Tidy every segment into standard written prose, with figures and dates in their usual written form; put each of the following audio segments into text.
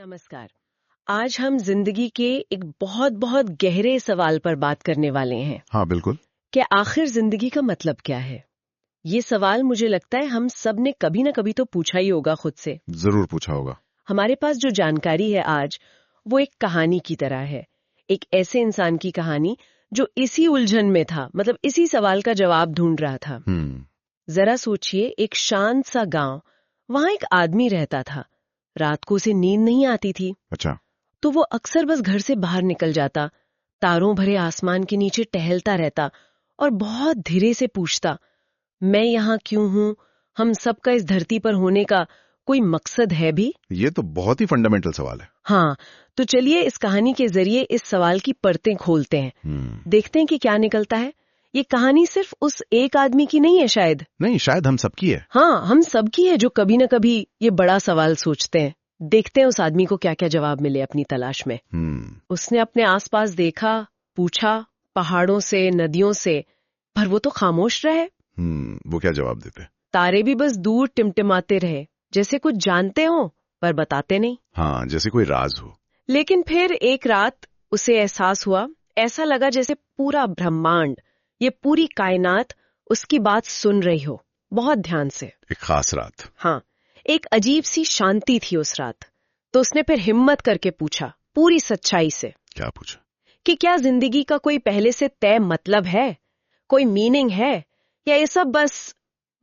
नमस्कार। आज हम जिंदगी के एक बहुत बहुत गहरे सवाल पर बात करने वाले हैं हाँ बिल्कुल। कि आखिर जिंदगी का मतलब क्या है। ये सवाल मुझे लगता है हम सब ने कभी ना कभी तो पूछा ही होगा खुद से। जरूर पूछा होगा। हमारे पास जो जानकारी है आज वो एक कहानी की तरह है, एक ऐसे इंसान की कहानी जो इसी उलझन में था, मतलब इसी सवाल का जवाब ढूंढ रहा था। जरा सोचिए, एक शांत सा गांव, वहां एक आदमी रहता था। रात को उसे नींद नहीं आती थी। अच्छा। तो वो अक्सर बस घर से बाहर निकल जाता, तारों भरे आसमान के नीचे टहलता रहता और बहुत धीरे से पूछता, मैं यहाँ क्यों हूँ? हम सबका इस धरती पर होने का कोई मकसद है भी? ये तो बहुत ही फंडामेंटल सवाल है। हाँ, तो चलिए इस कहानी के जरिए इस सवाल की परतें खोलते हैं। देखते हैं कि क्या निकलता है। ये कहानी सिर्फ उस एक आदमी की नहीं है, शायद हम सबकी है। हाँ, हम सबकी है जो कभी न कभी ये बड़ा सवाल सोचते हैं। देखते हैं उस आदमी को क्या क्या जवाब मिले अपनी तलाश में। उसने अपने आसपास देखा, पूछा, पहाड़ों से, नदियों से, पर वो तो खामोश रहे। वो क्या जवाब देते? तारे भी बस दूर टिमटिमाते रहे, जैसे कुछ जानते हो पर बताते नहीं। हाँ, जैसे कोई राज हो। लेकिन फिर एक रात उसे एहसास हुआ, ऐसा लगा जैसे पूरा ब्रह्मांड, ये पूरी कायनात उसकी बात सुन रही हो, बहुत ध्यान से। एक खास रात। हाँ, एक अजीब सी शांति थी उस रात। तो उसने फिर हिम्मत करके पूछा, पूरी सच्चाई से। क्या पूछा? कि क्या जिंदगी का कोई पहले से तय मतलब है, कोई मीनिंग है, या ये सब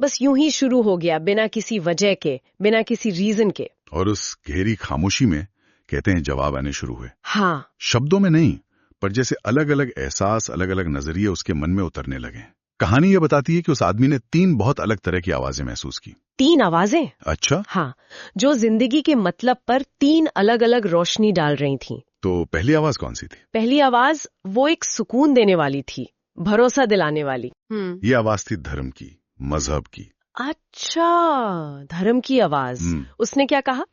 बस यूं ही शुरू हो गया, बिना किसी वजह के, बिना किसी रीजन के। और उस गहरी खामोशी में कहते हैं जवाब आने शुरू हुए। हाँ, शब्दों में नहीं, पर जैसे अलग अलग एहसास, अलग अलग नजरिए उसके मन में उतरने लगे। कहानी ये बताती है कि उस आदमी ने 3 बहुत अलग तरह की आवाजें महसूस की। 3 आवाजें? अच्छा। हाँ, जो जिंदगी के मतलब पर 3 अलग अलग रोशनी डाल रही थीं। तो पहली आवाज कौन सी थी? पहली आवाज वो एक सुकून देने वाली थी, भरोसा दिलाने वाली। ये आवाज थी धर्म की, मजहब की। अच्छा, धर्म की आवाज। उसने क्या कहा?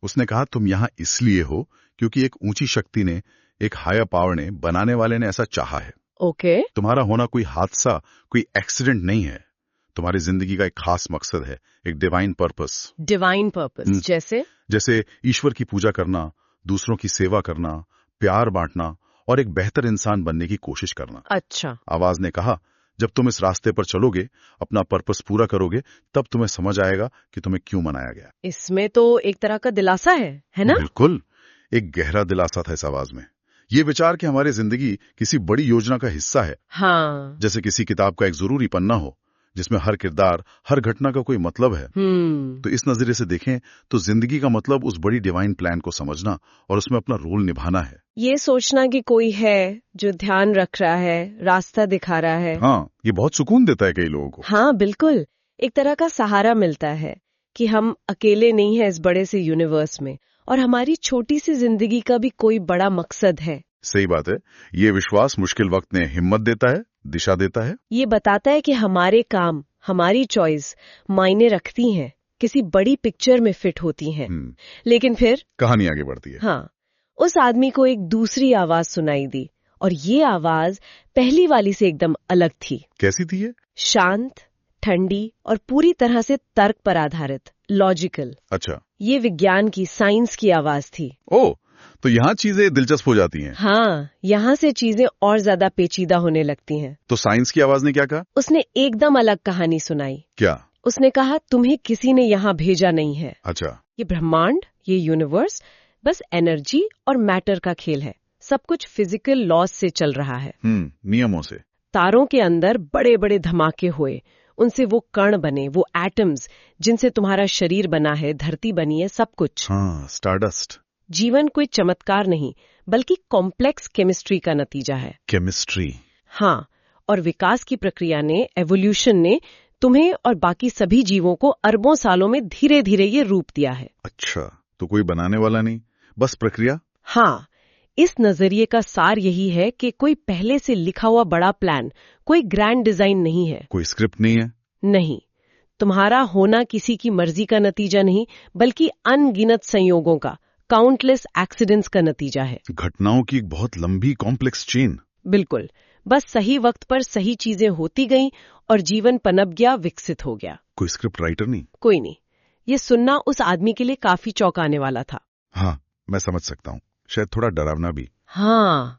उसने कहा, तुम यहाँ इसलिए हो क्योंकि एक ऊंची शक्ति ने, एक हायर पावर ने, बनाने वाले ने ऐसा चाहा है। ओके। तुम्हारा होना कोई हादसा, कोई एक्सीडेंट नहीं है। तुम्हारी जिंदगी का एक खास मकसद है, एक डिवाइन पर्पस। डिवाइन पर्पस जैसे ईश्वर की पूजा करना, दूसरों की सेवा करना, प्यार बांटना और एक बेहतर इंसान बनने की कोशिश करना। अच्छा। आवाज ने कहा, जब तुम इस रास्ते पर चलोगे, अपना पर्पस पूरा करोगे, तब तुम्हें समझ आएगा कि तुम्हें क्यों मनाया गया। इसमें तो एक तरह का दिलासा है ना? बिल्कुल, एक गहरा दिलासा था इस आवाज में। ये विचार कि हमारी जिंदगी किसी बड़ी योजना का हिस्सा है। हाँ। जैसे किसी किताब का एक जरूरी पन्ना हो जिसमें हर किरदार, हर घटना का कोई मतलब है। तो इस नजरिए से देखें तो जिंदगी का मतलब उस बड़ी डिवाइन प्लान को समझना और उसमें अपना रोल निभाना है। ये सोचना कि कोई है जो ध्यान रख रहा है, रास्ता दिखा रहा है। हाँ, ये बहुत सुकून देता है कई लोगों को। हाँ बिल्कुल, एक तरह का सहारा मिलता है कि हम अकेले नहीं हैं इस बड़े से यूनिवर्स में, और हमारी छोटी सी जिंदगी का भी कोई बड़ा मकसद है। सही बात है। ये विश्वास मुश्किल वक्त में हिम्मत देता है, दिशा देता है। ये बताता है कि हमारे काम, हमारी चॉइस मायने रखती हैं, किसी बड़ी पिक्चर में फिट होती हैं। लेकिन फिर कहानी आगे बढ़ती है। हाँ, उस आदमी को एक दूसरी आवाज सुनाई दी, और ये आवाज पहली वाली से एकदम अलग थी। कैसी थी ये? शांत, ठंडी और पूरी तरह से तर्क पर आधारित, लॉजिकल। अच्छा। ये विज्ञान की, साइंस की आवाज थी। ओह, तो यहाँ चीजें दिलचस्प हो जाती हैं। हाँ, यहाँ से चीजें और ज्यादा पेचीदा होने लगती हैं। तो साइंस की आवाज ने क्या कहा? उसने एकदम अलग कहानी सुनाई। क्या? उसने कहा, तुम्हें किसी ने यहाँ भेजा नहीं है। अच्छा। ये ब्रह्मांड, ये यूनिवर्स बस एनर्जी और मैटर का खेल है। सब कुछ फिजिकल लॉज से चल रहा है। नियमों से। तारों के अंदर बड़े बड़े धमाके हुए, उनसे वो कण बने, वो एटम्स जिनसे तुम्हारा शरीर बना है, धरती बनी है, सब कुछ। हाँ, स्टारडस्ट। जीवन कोई चमत्कार नहीं, बल्कि कॉम्प्लेक्स केमिस्ट्री का नतीजा है। केमिस्ट्री? हाँ, और विकास की प्रक्रिया ने, एवोल्यूशन ने तुम्हें और बाकी सभी जीवों को अरबों सालों में धीरे धीरे ये रूप दिया है। अच्छा, तो कोई बनाने वाला नहीं, बस प्रक्रिया? हाँ, इस नजरिए का सार यही है कि कोई पहले से लिखा हुआ बड़ा प्लान, कोई ग्रैंड डिजाइन नहीं है। कोई स्क्रिप्ट नहीं है? नहीं, तुम्हारा होना किसी की मर्जी का नतीजा नहीं, बल्कि अनगिनत संयोगों का, काउंटलेस एक्सीडेंट्स का नतीजा है। घटनाओं की एक बहुत लंबी कॉम्प्लेक्स चेन। बिल्कुल, बस सही वक्त पर सही चीजें होती गईं और जीवन पनप गया, विकसित हो गया। कोई स्क्रिप्ट राइटर नहीं? कोई नहीं। ये सुनना उस आदमी के लिए काफी चौंकाने वाला था। हाँ, मैं समझ सकता हूँ, शायद थोड़ा डरावना भी। हाँ,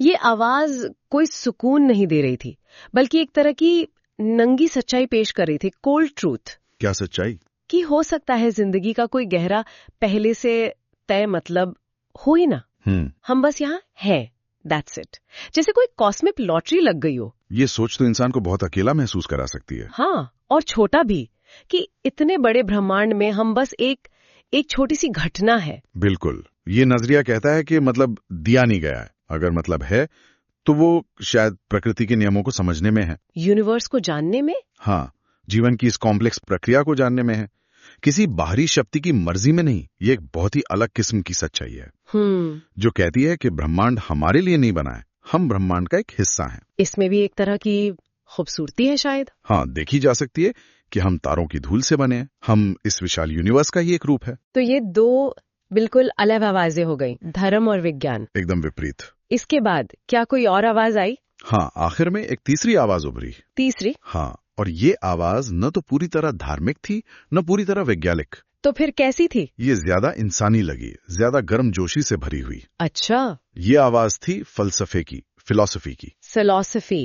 ये आवाज कोई सुकून नहीं दे रही थी, बल्कि एक तरह की नंगी सच्चाई पेश कर रही थी, कोल्ड ट्रूथ। क्या सच्चाई? कि हो सकता है जिंदगी का कोई गहरा पहले से तय मतलब हो ही ना, हम बस यहाँ हैं, दैट्स इट। जैसे कोई कॉस्मिक लॉटरी लग गई हो। ये सोच तो इंसान को बहुत अकेला महसूस करा सकती है। हाँ, और छोटा भी, कि इतने बड़े ब्रह्मांड में हम बस एक छोटी सी घटना है। बिल्कुल, ये नजरिया कहता है कि मतलब दिया नहीं गया है, अगर मतलब है तो वो शायद प्रकृति के नियमों को समझने में है, यूनिवर्स को जानने में। हाँ, जीवन की इस कॉम्प्लेक्स प्रक्रिया को जानने में है, किसी बाहरी शक्ति की मर्जी में नहीं। ये एक बहुत ही अलग किस्म की सच्चाई है जो कहती है कि ब्रह्मांड हमारे लिए नहीं बना है, हम ब्रह्मांड का एक हिस्सा हैं। इसमें भी एक तरह की खूबसूरती है शायद। हाँ, देखी जा सकती है कि हम तारों की धूल से बने हैं, हम इस विशाल यूनिवर्स का ही एक रूप है। तो ये दो बिल्कुल अलग आवाजें हो गई, धर्म और विज्ञान। एकदम विपरीत। इसके बाद क्या कोई और आवाज आई? हाँ, आखिर में एक तीसरी आवाज उभरी। तीसरी? हाँ, और ये आवाज न तो पूरी तरह धार्मिक थी, न पूरी तरह वैज्ञानिक। तो फिर कैसी थी? ये ज्यादा इंसानी लगी, ज्यादा गर्मजोशी से भरी हुई। अच्छा। ये आवाज थी फलसफे की, फिलॉसफी की। फिलॉसफी।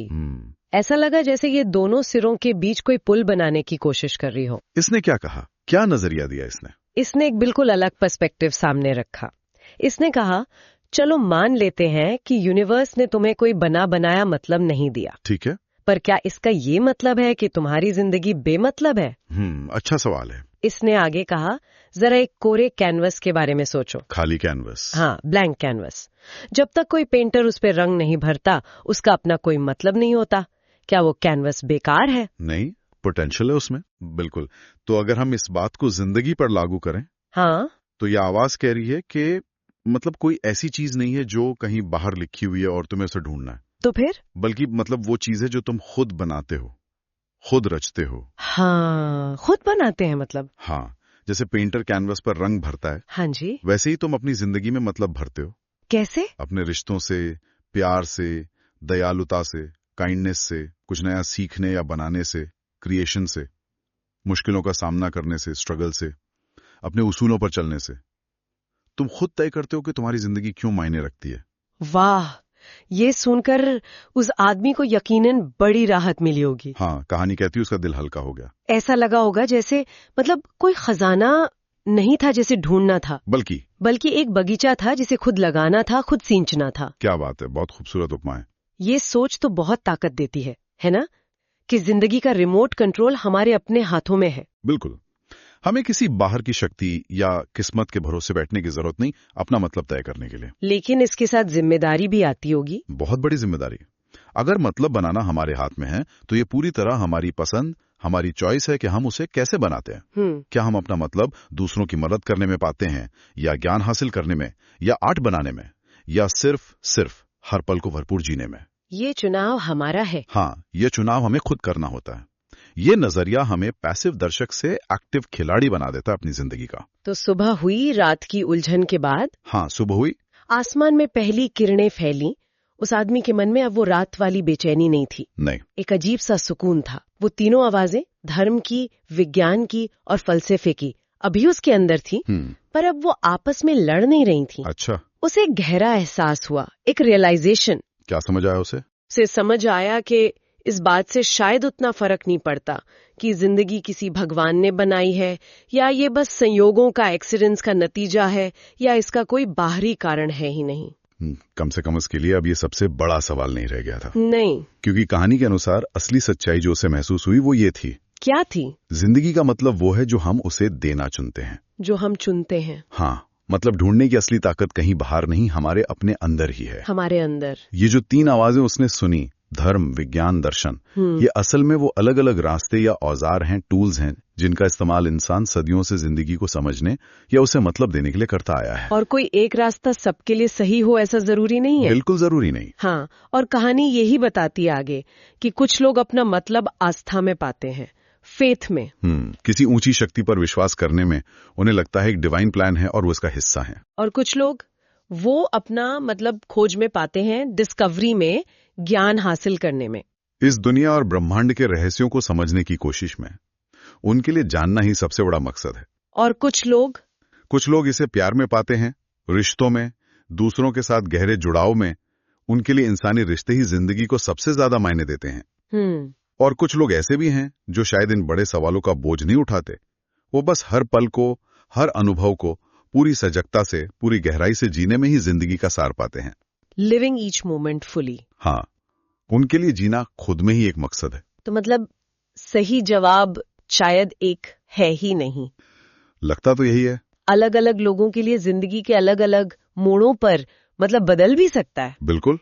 ऐसा लगा जैसे ये दोनों सिरों के बीच कोई पुल बनाने की कोशिश कर रही हो। इसने क्या कहा, क्या नजरिया दिया इसने? इसने एक बिल्कुल अलग पर्सपेक्टिव सामने रखा। इसने कहा, चलो मान लेते हैं कि यूनिवर्स ने तुम्हें कोई बना बनाया मतलब नहीं दिया, ठीक है, पर क्या इसका ये मतलब है कि तुम्हारी जिंदगी बेमतलब है? अच्छा सवाल है। इसने आगे कहा, जरा एक कोरे कैनवस के बारे में सोचो। खाली कैनवस? हाँ, ब्लैंक कैनवस। जब तक कोई पेंटर उस पे रंग नहीं भरता, उसका अपना कोई मतलब नहीं होता। क्या वो कैनवस बेकार है? नहीं, पोटेंशियल है उसमें, बिल्कुल। तो अगर हम इस बात को जिंदगी पर लागू करें, हाँ, तो ये आवाज कह रही है कि मतलब कोई ऐसी चीज नहीं है जो कहीं बाहर लिखी हुई है और तुम्हें उसे ढूंढना है। तो फिर? बल्कि मतलब वो चीज है जो तुम खुद बनाते हो, खुद रचते हो। हाँ, खुद बनाते हैं मतलब? हाँ, जैसे पेंटर कैनवस पर रंग भरता है, हाँ जी। वैसे ही तुम अपनी जिंदगी में मतलब भरते हो। कैसे? अपने रिश्तों से, प्यार से, दयालुता से, काइंडनेस से, कुछ नया सीखने या बनाने से, क्रिएशन से, मुश्किलों का सामना करने से, स्ट्रगल से, अपने उसूलों पर चलने से। तुम खुद तय करते हो कि तुम्हारी जिंदगी क्यों मायने रखती है। वाह, ये सुनकर उस आदमी को यकीनन बड़ी राहत मिली होगी। हाँ, कहानी कहती है उसका दिल हल्का हो गया। ऐसा लगा होगा जैसे मतलब कोई खजाना नहीं था जिसे ढूंढना था, बल्कि एक बगीचा था जिसे खुद लगाना था, खुद सींचना था। क्या बात है, बहुत खूबसूरत उपमा है। ये सोच तो बहुत ताकत देती है ना, कि जिंदगी का रिमोट कंट्रोल हमारे अपने हाथों में है। बिल्कुल, हमें किसी बाहर की शक्ति या किस्मत के भरोसे बैठने की जरूरत नहीं अपना मतलब तय करने के लिए। लेकिन इसके साथ जिम्मेदारी भी आती होगी। बहुत बड़ी जिम्मेदारी। अगर मतलब बनाना हमारे हाथ में है तो ये पूरी तरह हमारी पसंद, हमारी चॉइस है कि हम उसे कैसे बनाते हैं। क्या हम अपना मतलब दूसरों की मदद करने में पाते हैं, या ज्ञान हासिल करने में, या आर्ट बनाने में, या सिर्फ हर पल को भरपूर जीने में? ये चुनाव हमारा है। हाँ, ये चुनाव हमें खुद करना होता है। ये नजरिया हमें पैसिव दर्शक से एक्टिव खिलाड़ी बना देता है अपनी जिंदगी का। तो सुबह हुई रात की उलझन के बाद? हाँ, सुबह हुई, आसमान में पहली किरणें फैली। उस आदमी के मन में अब वो रात वाली बेचैनी नहीं थी। नहीं, एक अजीब सा सुकून था। वो तीनों आवाजें, धर्म की, विज्ञान की और फलसफे की, अभी उसके अंदर थी, पर अब वो आपस में लड़ नहीं रही थी। अच्छा। उसे एक गहरा एहसास हुआ, एक रियलाइजेशन। क्या समझ आया उसे? समझ आया कि इस बात से शायद उतना फर्क नहीं पड़ता कि जिंदगी किसी भगवान ने बनाई है, या ये बस संयोगों का, एक्सीडेंट्स का नतीजा है, या इसका कोई बाहरी कारण है ही नहीं। कम से कम उसके लिए अब ये सबसे बड़ा सवाल नहीं रह गया था। नहीं, क्योंकि कहानी के अनुसार असली सच्चाई जो उसे महसूस हुई वो ये थी। क्या थी? जिंदगी का मतलब वो है जो हम उसे देना चुनते हैं। जो हम चुनते हैं। हाँ, मतलब ढूंढने की असली ताकत कहीं बाहर नहीं, हमारे अपने अंदर ही है। हमारे अंदर। ये जो 3 आवाजें उसने सुनी, धर्म, विज्ञान, दर्शन, ये असल में वो अलग अलग रास्ते या औजार हैं, टूल्स हैं, जिनका इस्तेमाल इंसान सदियों से जिंदगी को समझने या उसे मतलब देने के लिए करता आया है। और कोई एक रास्ता सबके लिए सही हो ऐसा जरूरी नहीं है। बिल्कुल जरूरी नहीं। हाँ, और कहानी यही बताती है आगे कि कुछ लोग अपना मतलब आस्था में पाते हैं, फेथ में। किसी ऊंची शक्ति पर विश्वास करने में उन्हें लगता है एक डिवाइन प्लान है और वो इसका हिस्सा है। और कुछ लोग वो अपना मतलब खोज में पाते हैं, डिस्कवरी में, ज्ञान हासिल करने में, इस दुनिया और ब्रह्मांड के रहस्यों को समझने की कोशिश में। उनके लिए जानना ही सबसे बड़ा मकसद है। और कुछ लोग इसे प्यार में पाते हैं, रिश्तों में, दूसरों के साथ गहरे जुड़ाव में, उनके लिए इंसानी रिश्ते ही जिंदगी को सबसे ज्यादा मायने देते हैं। और कुछ लोग ऐसे भी हैं जो शायद इन बड़े सवालों का बोझ नहीं उठाते। वो बस हर पल को, हर अनुभव को पूरी सजगता से, पूरी गहराई से जीने में ही जिंदगी का सार पाते हैं। Living each moment fully. हाँ, उनके लिए जीना खुद में ही एक मकसद है। तो मतलब सही जवाब शायद एक है ही नहीं। लगता तो यही है। अलग अलग लोगों के लिए जिंदगी के अलग अलग मोड़ों पर मतलब बदल भी सकता है। बिल्कुल,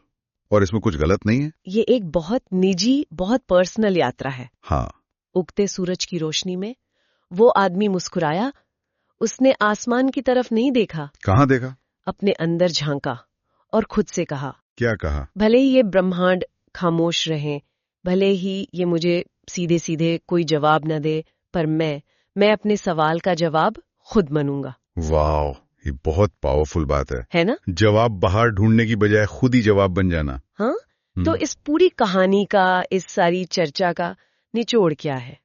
और इसमें कुछ गलत नहीं है। ये एक बहुत निजी, बहुत पर्सनल यात्रा है। हाँ। उगते सूरज की रोशनी में वो आदमी मुस्कुराया। उसने आसमान की तरफ नहीं देखा। कहाँ देखा? अपने अंदर झांका और खुद से कहा। क्या कहा? भले ही ये ब्रह्मांड खामोश रहे, भले ही ये मुझे सीधे सीधे कोई जवाब न दे, पर मैं अपने सवाल का जवाब खुद बनूंगा। वाह, ये बहुत पावरफुल बात है ना? जवाब बाहर ढूंढने की बजाय खुद ही जवाब बन जाना। हाँ, तो इस पूरी कहानी का, इस सारी चर्चा का निचोड़ क्या है?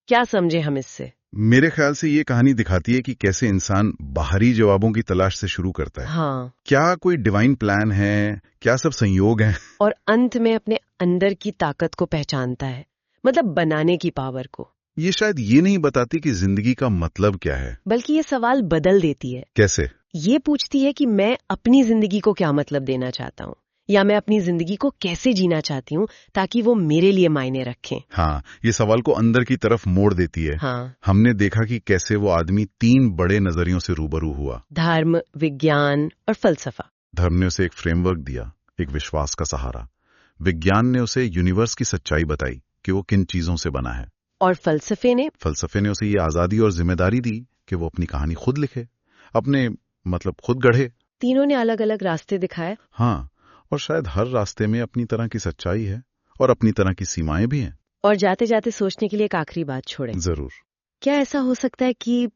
क्या समझे हम इससे? मेरे ख्याल से ये कहानी दिखाती है कि कैसे इंसान बाहरी जवाबों की तलाश से शुरू करता है। हाँ। क्या कोई डिवाइन प्लान है? क्या सब संयोग है? और अंत में अपने अंदर की ताकत को पहचानता है, मतलब बनाने की पावर को। ये शायद ये नहीं बताती कि जिंदगी का मतलब क्या है, बल्कि ये सवाल बदल देती है। कैसे? ये पूछती है कि मैं अपनी जिंदगी को क्या मतलब देना चाहता हूँ, या मैं अपनी जिंदगी को कैसे जीना चाहती हूँ ताकि वो मेरे लिए मायने रखें। हाँ, ये सवाल को अंदर की तरफ मोड़ देती है। हाँ। हमने देखा कि कैसे वो आदमी 3 बड़े नजरियों से रूबरू हुआ। धर्म, विज्ञान और फलसफा। धर्म ने उसे एक फ्रेमवर्क दिया, एक विश्वास का सहारा। विज्ञान ने उसे यूनिवर्स की सच्चाई बताई कि वो किन चीजों से बना है। और फलसफे ने उसे ये आजादी और जिम्मेदारी दी कि वो अपनी कहानी खुद लिखे, अपने मतलब खुद गढ़े। तीनों ने अलग अलग रास्ते दिखाए। हाँ, और शायद हर रास्ते में अपनी तरह की सच्चाई है और अपनी तरह की सीमाएं भी हैं। और जाते जाते सोचने के लिए एक आखिरी बात छोड़े। जरूर। क्या ऐसा हो सकता है कि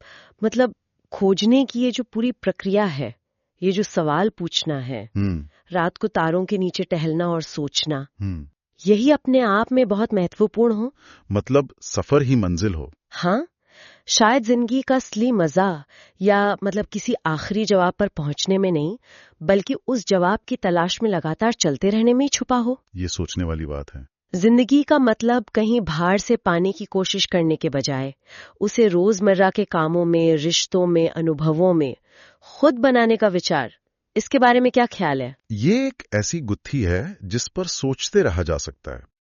मतलब खोजने की ये जो पूरी प्रक्रिया है, ये जो सवाल पूछना है, रात को तारों के नीचे टहलना और सोचना, यही अपने आप में बहुत महत्वपूर्ण हो? मतलब सफर ही मंजिल हो। हाँ, शायद जिंदगी का असली मजा या मतलब किसी आखिरी जवाब पर पहुंचने में नहीं, बल्कि उस जवाब की तलाश में लगातार चलते रहने में ही छुपा हो। ये सोचने वाली बात है। जिंदगी का मतलब कहीं बाहर से पाने की कोशिश करने के बजाय उसे रोजमर्रा के कामों में, रिश्तों में, अनुभवों में खुद बनाने का विचार, इसके बारे में क्या ख्याल है? ये एक ऐसी गुत्थी है जिस पर सोचते रहा जा सकता है।